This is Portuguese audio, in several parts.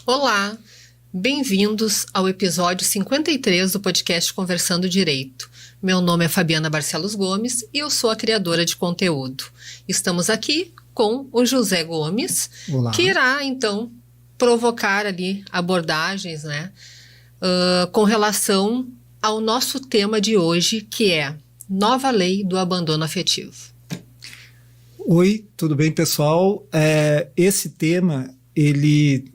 Olá, bem-vindos ao episódio 53 do podcast Conversando Direito. Meu nome é Fabiana Barcelos Gomes e eu sou a criadora de conteúdo. Estamos aqui com o José Gomes, Olá. Que irá, então, provocar ali abordagens, com relação ao nosso tema de hoje, que é Nova Lei do Abandono Afetivo. Oi, tudo bem, pessoal? Esse tema, ele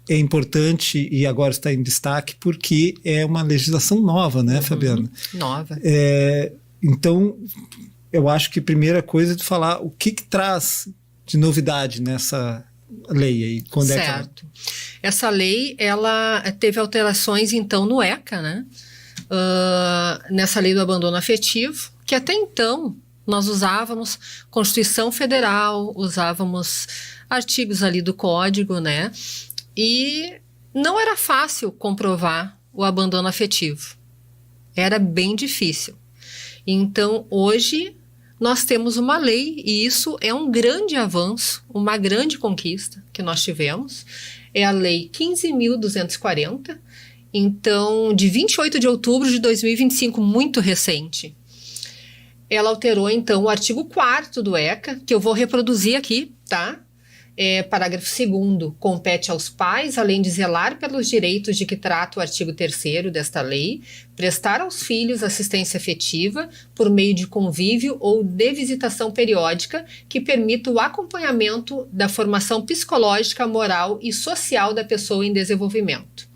é importante e agora está em destaque porque é uma legislação nova, né, Fabiana? Nova. Então, eu acho que a primeira coisa é de falar o que traz de novidade nessa lei aí. Quando certo. Essa lei, ela teve alterações, então, no ECA, né? Nessa lei do abandono afetivo, que até então nós usávamos Constituição Federal, usávamos artigos ali do Código, né? E não era fácil comprovar o abandono afetivo. Era bem difícil. Então, hoje, nós temos uma lei e isso é um grande avanço, uma grande conquista que nós tivemos. É a Lei 15.240, então, de 28 de outubro de 2025, muito recente. Ela alterou, então, o artigo 4º do ECA, que eu vou reproduzir aqui, tá? Parágrafo 2º, compete aos pais, além de zelar pelos direitos de que trata o artigo 3º desta lei, prestar aos filhos assistência afetiva por meio de convívio ou de visitação periódica que permita o acompanhamento da formação psicológica, moral e social da pessoa em desenvolvimento.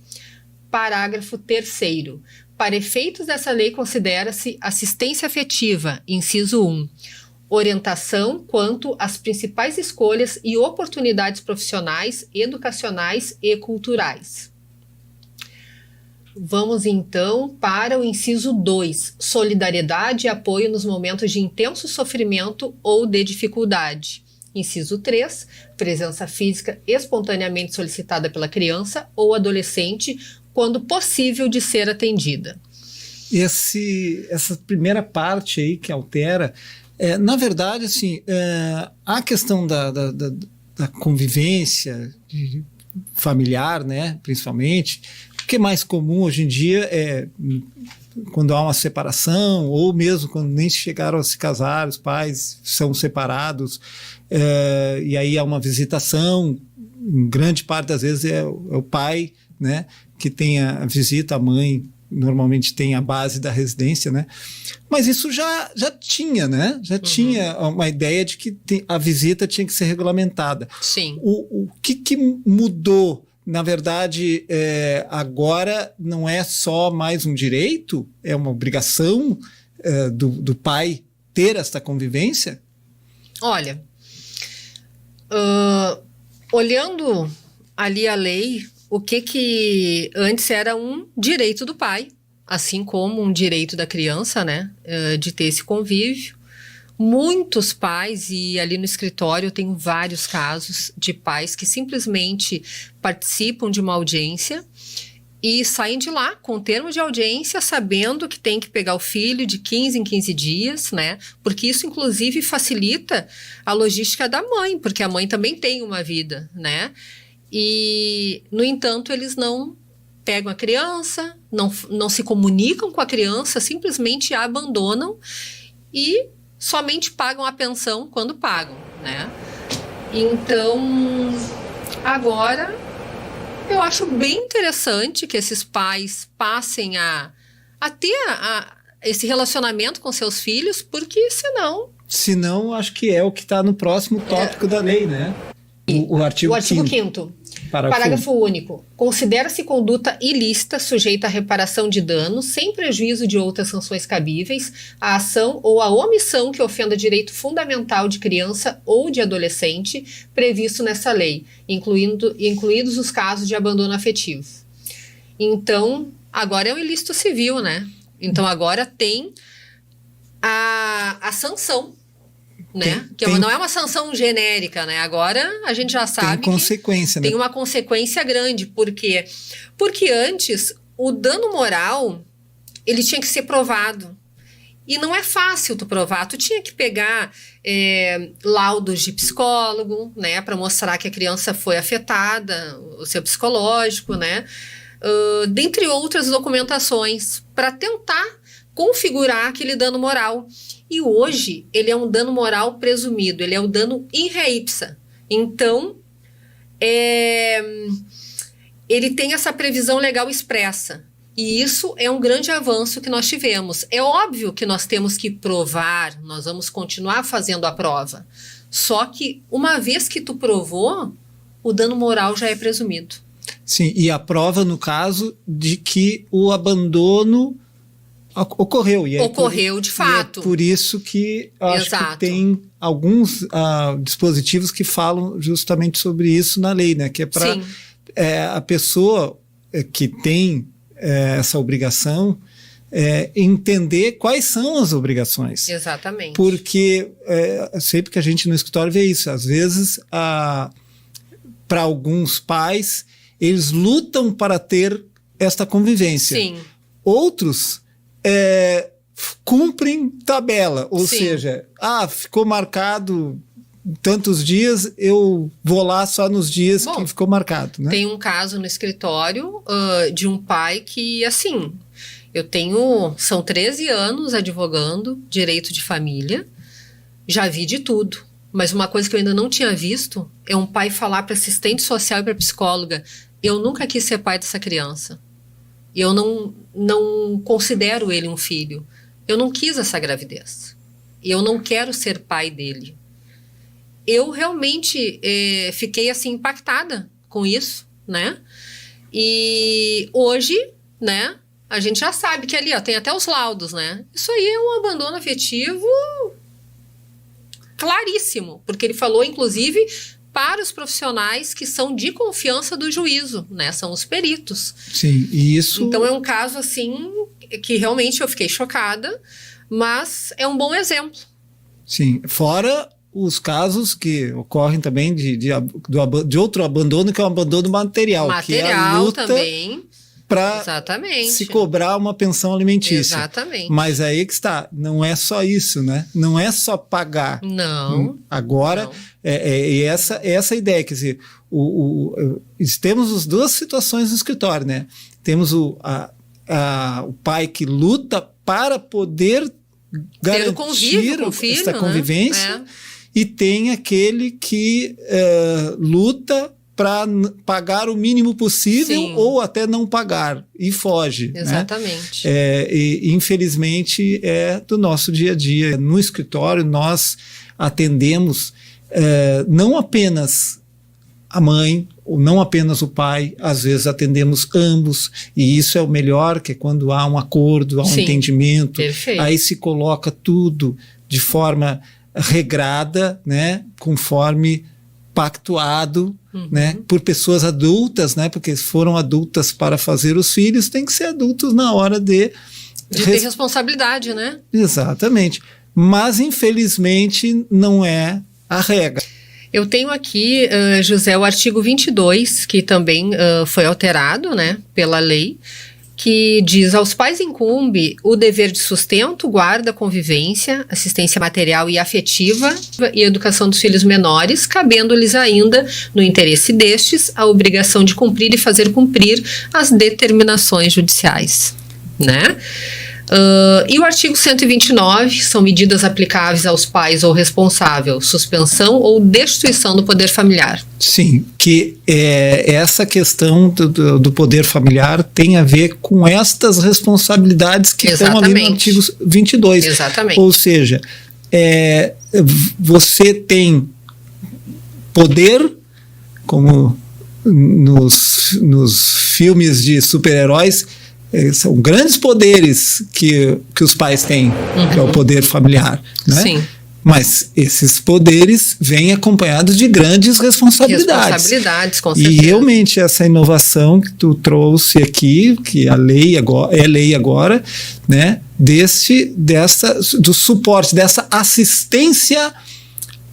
Parágrafo 3º. Para efeitos dessa lei, considera-se assistência afetiva, inciso 1, orientação quanto às principais escolhas e oportunidades profissionais, educacionais e culturais. Vamos então para o inciso 2, solidariedade e apoio nos momentos de intenso sofrimento ou de dificuldade. Inciso 3, presença física espontaneamente solicitada pela criança ou adolescente quando possível de ser atendida. Essa primeira parte aí que altera, na verdade, assim, a questão da convivência familiar, né, principalmente, o que é mais comum hoje em dia é quando há uma separação ou mesmo quando nem chegaram a se casar, os pais são separados, e aí há uma visitação, em grande parte das vezes é o pai, né, que tem a visita, a mãe normalmente tem a base da residência, né? Mas isso já tinha, né? Já tinha uma ideia de que a visita tinha que ser regulamentada. Sim. O que mudou? Na verdade, agora não é só mais um direito, é uma obrigação do pai ter esta convivência? Olha, olhando ali a lei, o que antes era um direito do pai, assim como um direito da criança, né, de ter esse convívio. Muitos pais, e ali no escritório eu tenho vários casos de pais que simplesmente participam de uma audiência e saem de lá com termo de audiência, sabendo que tem que pegar o filho de 15 em 15 dias, né? Porque isso, inclusive, facilita a logística da mãe, porque a mãe também tem uma vida, né? E, no entanto, eles não pegam a criança, não se comunicam com a criança, simplesmente a abandonam e somente pagam a pensão quando pagam, né? Então, agora, eu acho bem interessante que esses pais passem a ter esse relacionamento com seus filhos, porque senão... Senão, acho que é o que está no próximo tópico da lei, né? O artigo 5º. Parágrafo único. Considera-se conduta ilícita sujeita à reparação de danos, sem prejuízo de outras sanções cabíveis, a ação ou a omissão que ofenda direito fundamental de criança ou de adolescente previsto nessa lei, incluídos os casos de abandono afetivo. Então, agora é um ilícito civil, né? Então, agora tem a sanção. né? Não é uma sanção genérica, né? Agora a gente já sabe tem consequência, que tem uma consequência grande. Por quê? Porque antes o dano moral ele tinha que ser provado. E não é fácil tu provar. Tu tinha que pegar laudos de psicólogo, né? Para mostrar que a criança foi afetada, o seu psicológico, né? Dentre outras documentações, para tentar configurar aquele dano moral. E hoje, ele é um dano moral presumido, ele é o dano in re ipsa. Então, ele tem essa previsão legal expressa. E isso é um grande avanço que nós tivemos. É óbvio que nós temos que provar, nós vamos continuar fazendo a prova. Só que, uma vez que tu provou, o dano moral já é presumido. Sim, e a prova, no caso, de que o abandono ocorreu. Ocorreu de fato. E é por isso que eu acho que tem alguns dispositivos que falam justamente sobre isso na lei, né? Que é para a pessoa que tem essa obrigação entender quais são as obrigações. Exatamente. Porque sempre que a gente no escritório vê isso, às vezes para alguns pais eles lutam para ter esta convivência. Sim. Outros cumprem tabela, ou seja, ficou marcado tantos dias, eu vou lá só nos dias que ficou marcado. Né? Tem um caso no escritório de um pai que, assim, são 13 anos advogando direito de família, já vi de tudo, mas uma coisa que eu ainda não tinha visto é um pai falar para assistente social e para psicóloga: eu nunca quis ser pai dessa criança, eu não considero ele um filho, eu não quis essa gravidez, eu não quero ser pai dele. Eu realmente fiquei assim impactada com isso, né? E hoje, né, a gente já sabe que ali, tem até os laudos, né? Isso aí é um abandono afetivo claríssimo, porque ele falou, inclusive, para os profissionais que são de confiança do juízo, né? São os peritos. Sim, e isso... Então é um caso, assim, que realmente eu fiquei chocada, mas é um bom exemplo. Sim, fora os casos que ocorrem também de outro abandono, que é o abandono material. Que é a luta também. Para se cobrar uma pensão alimentícia. Exatamente. Mas aí que está, não é só isso, né? Não é só pagar. Não. Agora, não. Essa ideia, quer dizer, temos as duas situações no escritório, né? Temos o pai que luta para poder garantir essa convivência, né? E tem aquele que luta para pagar o mínimo possível. Sim. Ou até não pagar e foge. Exatamente. Né? E infelizmente é do nosso dia a dia. No escritório nós atendemos não apenas a mãe, ou não apenas o pai, às vezes atendemos ambos, e isso é o melhor, que é quando há um acordo, há um entendimento. Perfeito. Aí se coloca tudo de forma regrada, né, conforme pactuado, né, por pessoas adultas, né, porque foram adultas para fazer os filhos, tem que ser adultos na hora de ter responsabilidade, né? Exatamente. Mas, infelizmente, não é a regra. Eu tenho aqui, José, o artigo 22, que também foi alterado, né, pela lei, que diz: aos pais incumbe o dever de sustento, guarda, convivência, assistência material e afetiva e educação dos filhos menores, cabendo-lhes ainda, no interesse destes, a obrigação de cumprir e fazer cumprir as determinações judiciais, né? E o artigo 129 são medidas aplicáveis aos pais ou responsável, suspensão ou destituição do poder familiar. Sim, que essa questão do poder familiar tem a ver com estas responsabilidades que estão ali no artigo 22. Exatamente. Ou seja, você tem poder, como nos filmes de super-heróis, são grandes poderes que os pais têm, que é o poder familiar, né? Sim. Mas esses poderes vêm acompanhados de grandes responsabilidades. Com certeza. E realmente essa inovação que tu trouxe aqui, que a lei agora, é lei agora, né? Do suporte, dessa assistência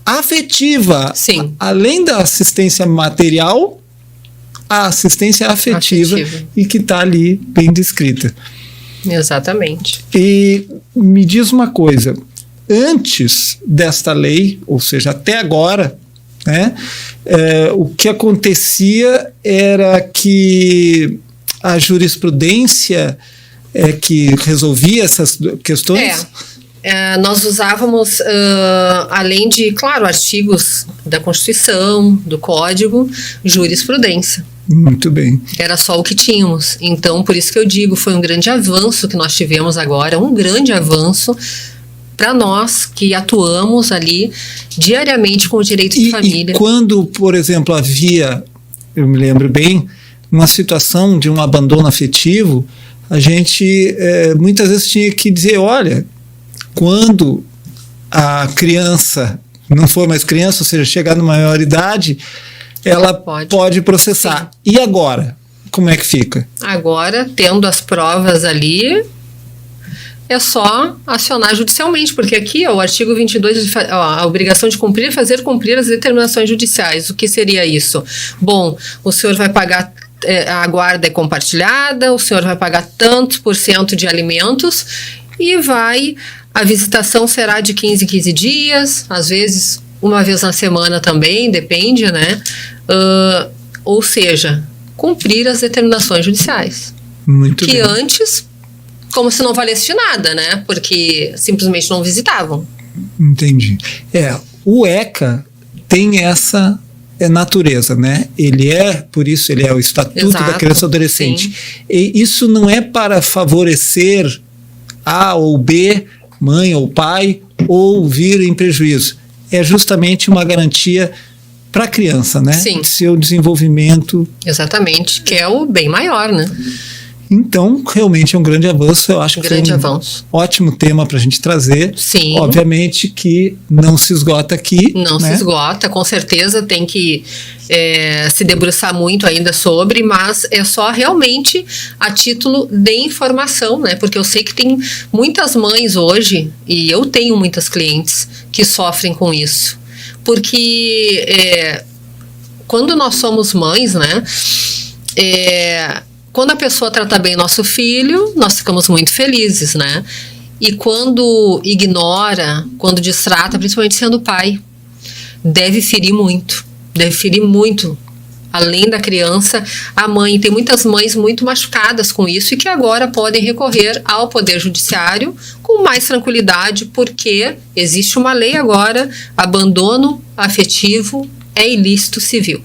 afetiva. Sim. Além da assistência material, a assistência afetiva. E que está ali bem descrita. Exatamente. E me diz uma coisa, antes desta lei, ou seja, até agora, né, o que acontecia era que a jurisprudência que resolvia essas questões? Nós usávamos, além de, claro, artigos da Constituição, do Código, jurisprudência. Muito bem. Era só o que tínhamos. Então, por isso que eu digo, foi um grande avanço que nós tivemos agora, um grande avanço para nós que atuamos ali diariamente com o direito de família. E quando, por exemplo, havia, eu me lembro bem, uma situação de um abandono afetivo, a gente muitas vezes tinha que dizer, olha, quando a criança não for mais criança, ou seja, chegar na maioridade, ela pode processar. Sim. E agora? Como é que fica? Agora, tendo as provas ali, é só acionar judicialmente, porque aqui o artigo 22, a obrigação de cumprir, fazer cumprir as determinações judiciais. O que seria isso? Bom, o senhor vai pagar, a guarda é compartilhada, o senhor vai pagar tantos % de alimentos e a visitação será de 15 em 15 dias, às vezes uma vez na semana também, depende, né? Ou seja, cumprir as determinações judiciais. Muito bem. Antes, como se não valesse de nada, né? Porque simplesmente não visitavam. Entendi. O ECA tem essa natureza, né? Por isso ele é o Estatuto da Criança e Adolescente. Sim. E isso não é para favorecer A ou B, mãe ou pai, ou vir em prejuízo. É justamente uma garantia para a criança, né? Sim. De seu desenvolvimento. Exatamente, que é o bem maior, né? Então, realmente é um grande avanço. Eu acho que grande foi ótimo tema para a gente trazer. Sim. Obviamente que não se esgota aqui. Não, né? Se esgota, com certeza tem que se debruçar muito ainda sobre, mas é só realmente a título de informação, né? Porque eu sei que tem muitas mães hoje, e eu tenho muitas clientes que sofrem com isso. Porque quando nós somos mães, né? Quando a pessoa trata bem nosso filho, nós ficamos muito felizes, né? E quando ignora, quando distrata, principalmente sendo pai, deve ferir muito. Além da criança, a mãe. Tem muitas mães muito machucadas com isso e que agora podem recorrer ao Poder Judiciário com mais tranquilidade, porque existe uma lei agora, abandono afetivo é ilícito civil.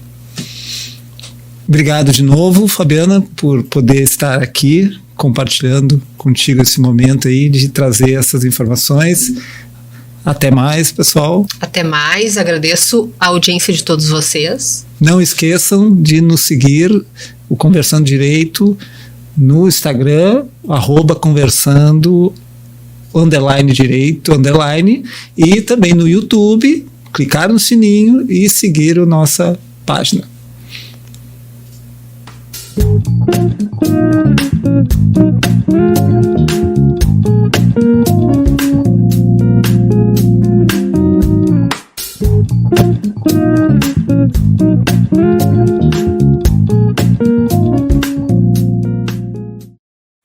Obrigado de novo, Fabiana, por poder estar aqui compartilhando contigo esse momento aí de trazer essas informações. Até mais, pessoal. Até mais, agradeço a audiência de todos vocês. Não esqueçam de nos seguir, o Conversando Direito, no Instagram, @conversando_direito_, e também no YouTube, clicar no sininho e seguir a nossa página.